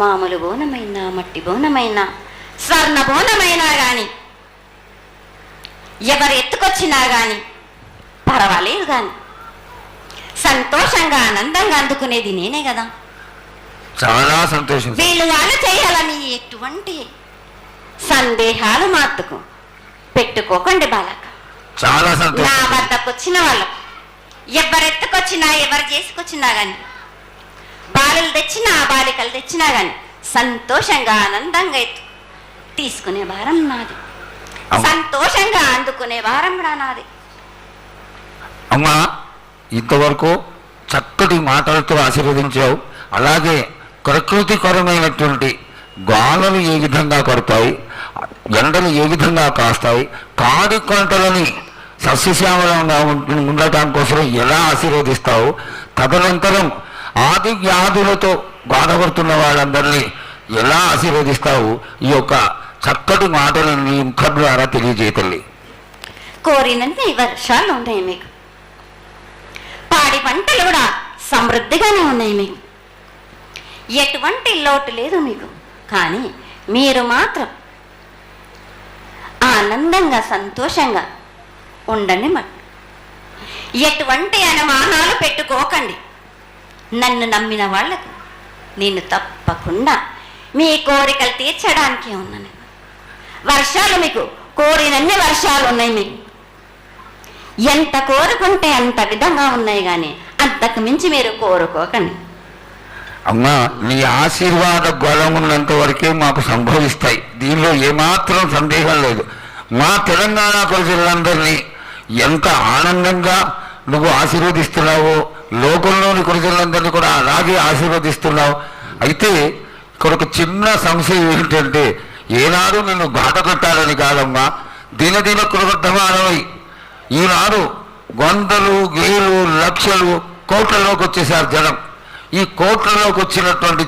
మామూలు బోనమైనా మట్టి బోనమైనా స్వర్ణ బోనమైనా కానీ ఎవరు ఎత్తుకొచ్చినా కానీ పర్వాలేదు, కానీ సంతోషంగా ఆనందంగా అందుకునేది నేనే కదా. చాలా సంతోషం. వీళ్ళు వాళ్ళు చేయాలని ఎటువంటి సందేహాలు మాత్తుకు పెట్టుకోకండి బాలక. చాలా సంతోషం. నా వద్దకు వచ్చిన వాళ్ళు ఎవరెత్తుకొచ్చినా ఎవరు చేసుకొచ్చినా గాని, బాలలు తెచ్చినా బాలికలు తెచ్చినా గాని సంతోషంగా ఆనందంగా తీసుకునే భారం నాది, సంతోషంగా అందుకునే భారం కూడా నాది. అమ్మా, ఇంతవరకు చక్కటి మాటలతో ఆశీర్వదించావు. అలాగే ప్రకృతికరమైనటువంటి గాలులు ఏ విధంగా కొడతాయి, ఎండలు ఏ విధంగా కాస్తాయి, పాడి పంటలని సస్యశ్యామలంగా ఉండటం కోసం ఎలా ఆశీర్వదిస్తావు, తదనంతరం ఆది వ్యాధులతో బాధపడుతున్న వాళ్ళందరినీ ఎలా ఆశీర్వదిస్తావు, ఈ యొక్క చక్కటి మాటలను నీ ముఖం ద్వారా తెలియజేయతల్లి. కోరినన్ని వర్షాలు ఉన్నాయి మీకు, పాడి పంటలు కూడా సమృద్ధిగానే ఉన్నాయి మీకు, ఎటువంటి లోటు లేదు మీకు. కానీ మీరు మాత్రం ఆనందంగా సంతోషంగా ఉండండి. ఎటువంటి అనుమానాలు పెట్టుకోకండి. నన్ను నమ్మిన వాళ్ళకు నేను తప్పకుండా మీ కోరికలు తీర్చడానికే ఉన్నాను. వర్షాలు మీకు కోరినన్ని వర్షాలు ఉన్నాయి మీకు, ఎంత కోరుకుంటే అంత విధంగా ఉన్నాయి, కానీ అంతకు మించి మీరు కోరుకోకండి. అమ్మా, నీ ఆశీర్వాద బలం ఉన్నంత వరకే మాకు సంభవిస్తాయి, దీనిలో ఏమాత్రం సందేహం లేదు. మా తెలంగాణ ప్రజలందరినీ ఎంత ఆనందంగా నువ్వు ఆశీర్వదిస్తున్నావో, లోకంలోని ప్రజలందరినీ కూడా అలాగే ఆశీర్వదిస్తున్నావు. అయితే ఇక్కడ ఒక చిన్న సంశయం ఏంటంటే, ఏనాడు నిన్ను బాట కట్టాలని కాదమ్మా, దినదిన కృతమానమై ఈనాడు వందలు వేలు లక్షలు కోట్లలోకి వచ్చేసారు జనం. ఈ కోట్లలోకి వచ్చినటువంటి